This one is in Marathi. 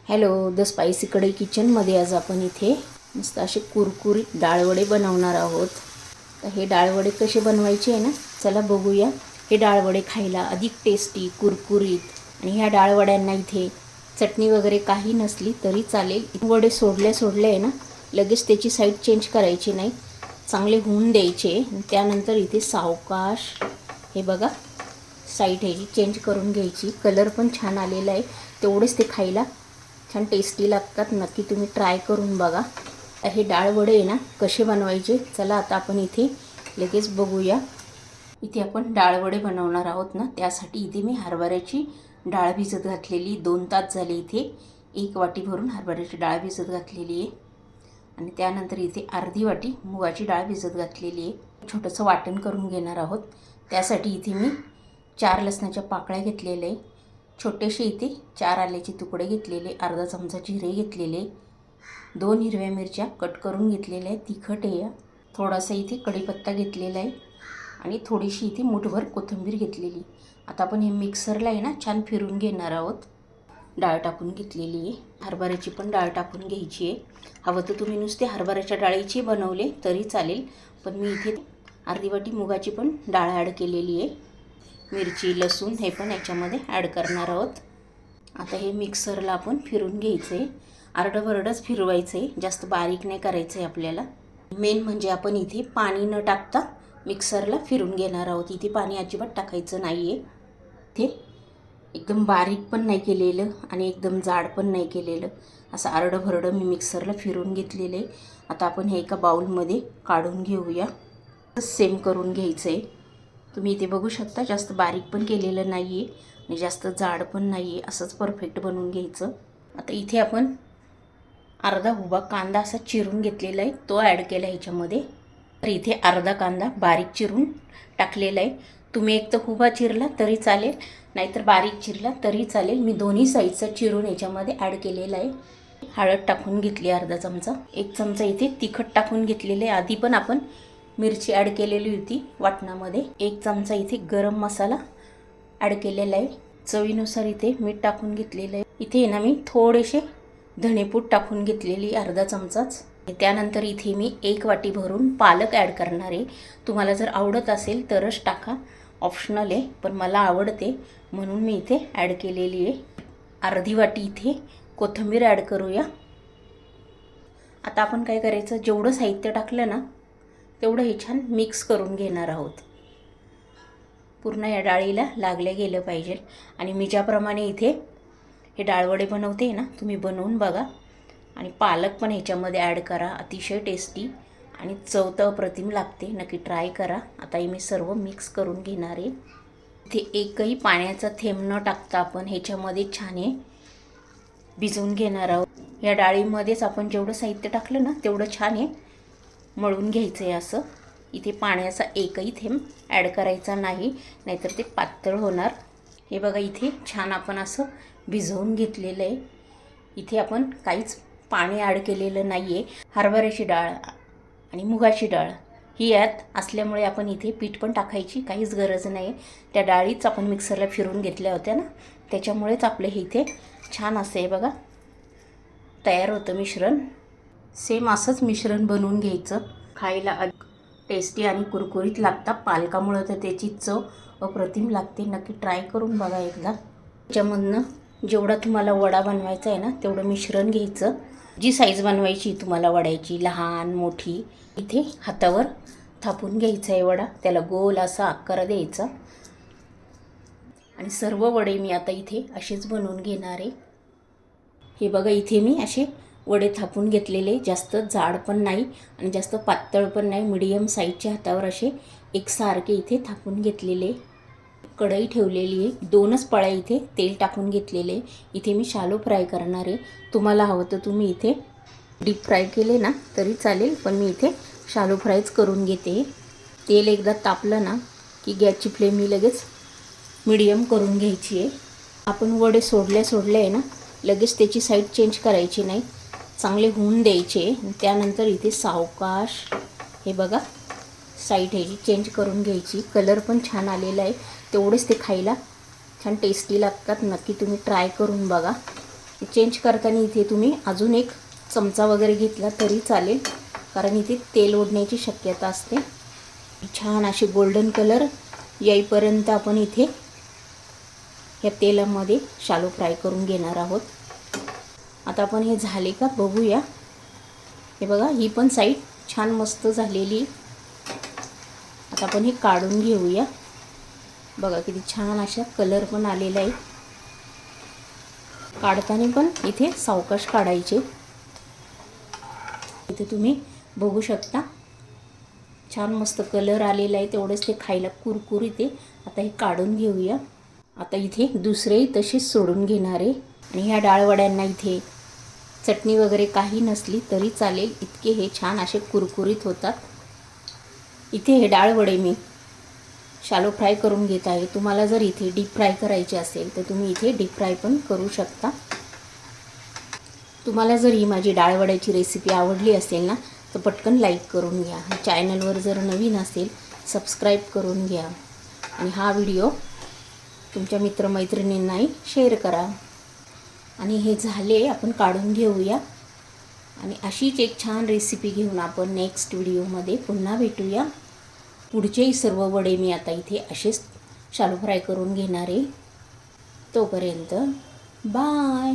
हॅलो, द स्पाइसी कढई किचनमध्ये आज आपण इथे मस्त असे कुरकुरीत डाळवडे बनवणार आहोत. तर हे डाळवडे कसे बनवायचे आहे ना, चला बघूया. हे डाळवडे खायला अधिक टेस्टी, कुरकुरीत आणि ह्या डाळवड्यांना इथे चटणी वगैरे काही नसली तरी चालेल. वडे सोडले आहे ना, लगेच त्याची साईड चेंज करायची नाही, चांगले होऊन द्यायचे. त्यानंतर इथे सावकाश हे बघा साईड ह्याची चेंज करून घ्यायची. कलर पण छान आलेला आहे, तेवढेच ते खायला छान टेस्टी लागतात. नक्की तुम्ही ट्राय करून बघा. हे डाळवडे आहे ना कसे बनवायचे, चला आता आपण इथे लगेच बघूया. इथे आपण डाळवडे बनवणार आहोत ना, त्यासाठी इथे मी हरभऱ्याची डाळ भिजत घातलेली 2 तास झाले. इथे 1 वाटी भरून हरभऱ्याची डाळ भिजत घातलेली आहे आणि त्यानंतर इथे अर्धी वाटी मुगाची डाळ भिजत घातलेली आहे. छोटंसं वाटण करून घेणार आहोत. त्यासाठी इथे मी 4 लसणाच्या पाकळ्या घेतलेल्या आहे, छोटेसे इथे 4 आल्याचे तुकडे घेतलेले, अर्धा चमचा जिरे घेतलेले, 2 हिरव्या मिरच्या कट करून घेतलेल्या आहे, तिखट आहे, थोडासा इथे कढीपत्ता घेतलेला आहे आणि थोडीशी इथे मुठभर कोथिंबीर घेतलेली. आता आपण हे मिक्सरला आहे ना छान फिरून घेणार आहोत. डाळ टाकून घेतलेली आहे, हरभऱ्याची पण डाळ टाकून घ्यायची आहे. हवं तर तुम्ही नुसते हरभऱ्याच्या डाळीची बनवले तरी चालेल, पण मी इथे अर्धी वाटी मुगाची पण डाळ ॲड केलेली आहे. मिरची, लसूण हे पण याच्यामध्ये ॲड करणार आहोत. आता हे मिक्सरला आपण फिरून घ्यायचं आहे, आरडंबरडंच फिरवायचं आहे, जास्त बारीक नाही करायचं आहे आपल्याला. मेन म्हणजे आपण इथे पाणी न टाकता मिक्सरला फिरून घेणार आहोत. इथे पाणी अजिबात टाकायचं नाही आहे. इथे एकदम बारीक पण नाही केलेलं आणि एकदम जाड पण नाही केलेलं, असं आरडंभरडं मी मिक्सरला फिरून घेतलेलं आहे. आता आपण हे एका बाउलमध्ये काढून घेऊया. सेम करून घ्यायचं आहे. तुम्ही इथे बघू शकता, जास्त बारीक पण केलेलं नाही आहे आणि जास्त जाड पण नाही आहे, असंच परफेक्ट बनवून घ्यायचं. आता इथे आपण अर्धा उभा कांदा असा चिरून घेतलेला आहे, तो ॲड केला ह्याच्यामध्ये. तर इथे अर्धा कांदा बारीक चिरून टाकलेला आहे. तुम्ही एक तर उभा चिरला तरी चालेल, नाहीतर बारीक चिरला तरी चालेल. मी दोन्ही साईडचा चिरून याच्यामध्ये ॲड केलेला आहे. हळद टाकून घेतली अर्धा चमचा, 1 चमचा इथे तिखट टाकून घेतलेले. आधी पण आपण मिरची ॲड केलेली होती वाटणामध्ये. 1 चमचा इथे गरम मसाला ॲड केलेला आहे. चवीनुसार इथे मीठ टाकून घेतलेलं आहे. इथे ना मी थोडेसे धणेपूड टाकून घेतलेली, अर्धा चमचाच. त्यानंतर इथे मी 1 वाटी भरून पालक ॲड करणार आहे. तुम्हाला जर आवडत असेल तरच टाका, ऑप्शनल आहे, पण मला आवडते म्हणून मी इथे ॲड केलेली आहे. अर्धी वाटी इथे कोथिंबीर ॲड करूया. आता आपण काय करायचं, जेवढं साहित्य टाकलं ना तेवढं हे छान मिक्स करून घेणार आहोत. पूर्ण या डाळीला लागले गेलं पाहिजे. आणि मी ज्याप्रमाणे इथे हे डाळवडे बनवते ना, तुम्ही बनवून बघा आणि पालक पण ह्याच्यामध्ये ॲड करा. अतिशय टेस्टी आणि चव तर अप्रतिम लागते, नक्की ट्राय करा. आता हे मी सर्व मिक्स करून घेणार आहे. इथे एकही पाण्याचा थेंब न टाकता आपण ह्याच्यामध्ये छान हे भिजवून घेणार आहोत. या डाळीमध्येच आपण जेवढं साहित्य टाकलं ना तेवढं छान हे मळून घ्यायचं आहे. असं इथे पाण्याचा एकही थेंब ॲड करायचा नाही, नाहीतर ते पातळ होणार. हे बघा, इथे छान आपण असं भिजवून घेतलेलं आहे. इथे आपण काहीच पाणी ॲड केलेलं नाही आहे. हरभऱ्याची डाळ आणि मुगाची डाळ ही यात असल्यामुळे आपण इथे पीठ पण टाकायची काहीच गरज नाही. त्या डाळीच आपण मिक्सरला फिरून घेतल्या होत्या ना, त्याच्यामुळेच आपलं हे इथे छान असं आहे बघा तयार होतं मिश्रण. सेम असंच मिश्रण बनवून घ्यायचं. खायला टेस्टी आणि कुरकुरीत लागतं. पालकामुळं तर त्याची चव अप्रतिम लागते. नक्की ट्राय करून बघा एकदा. त्याच्यामधनं जेवढा तुम्हाला वडा बनवायचा आहे ना तेवढं मिश्रण घ्यायचं. जी साईज बनवायची तुम्हाला वड्याची, लहान मोठी, इथे हातावर थापून घ्यायचा आहे वडा. त्याला गोल असा आकार द्यायचा आणि सर्व वडे मी आता इथे असेच बनवून घेणार आहे. हे बघा, इथे मी असे वडे थापून घेतलेले, जास्त जाड पण नाही आणि जास्त पातळ पण नाही, मीडियम साईजच्या हातावर असे एकसारखे इथे थापून घेतलेले. कढई ठेवलेली आहे, 2च पळ्या इथे तेल टाकून घेतलेले. इथे मी शॅलो फ्राय करणार आहे. तुम्हाला हवं तर तुम्ही इथे डीप फ्राय केले ना तरी चालेल, पण मी इथे शॅलो फ्रायच करून घेते. तेल एकदा तापलं ना की गॅसची फ्लेम मी लगेच मीडियम करून घ्यायची आहे. आपण वडे सोडले आहे ना, लगेच त्याची साईड चेंज करायची नाही, चांगले होऊन द्यायचे. त्यानंतर इथे सावकाश हे बघा साईड ह्याची चेंज करून घ्यायची. कलर पण छान आलेला आहे, तेवढेच ते खायला छान टेस्टी लागतात. नक्की तुम्ही ट्राय करून बघा. चेंज करताना इथे तुम्ही अजून एक चमचा वगैरे घेतला तरी चालेल, कारण इथे तेल ओढण्याची शक्यता असते. छान असे गोल्डन कलर येईपर्यंत आपण इथे या तेलामध्ये शालो फ्राय करून घेणार आहोत. आता आपण हे झाले का बघूया. हे बघा, ही पण साईड छान मस्त झालेली. आता आपण हे काढून घेऊया. बघा किती छान अशा कलर पण आलेला आहे. काढताना पण इथे सावकाश काढायचे. इथे तुम्ही बघू शकता छान मस्त कलर आलेला आहे. तेवढंच ते खायला कुरकुरीत आहे. आता हे काढून घेऊया. आता इथे दुसरेही तसेच सोडून घेणार आहे. आणि ह्या डाळवड्यांना इथे चटणी वगैरे काही नसली तरी चालेल, इतके हे छान असे कुरकुरीत होतात. इथे हे डाळवडे मी शालो फ्राय करून घेत आहे. तुम्हाला जर इथे डीप फ्राय करायचे असेल तर तुम्ही इथे डीप फ्राय पण करू शकता. तुम्हाला जर ही माझी डाळवड्याची रेसिपी आवडली असेल ना, तर पटकन लाईक करून घ्या. चॅनलवर जर नवीन असेल सबस्क्राईब करून घ्या. आणि हा व्हिडिओ तुमच्या मित्रमैत्रिणींनाही शेअर करा. आणि हे झाले, आपण काढून घेऊया. आणि अशीच एक छान रेसिपी घेऊन आपण नेक्स्ट व्हिडिओमध्ये पुन्हा भेटूया. पुढचेही सर्व वडे मी आता इथे असेच शालो फ्राय करून घेणार आहे. तोपर्यंत बाय.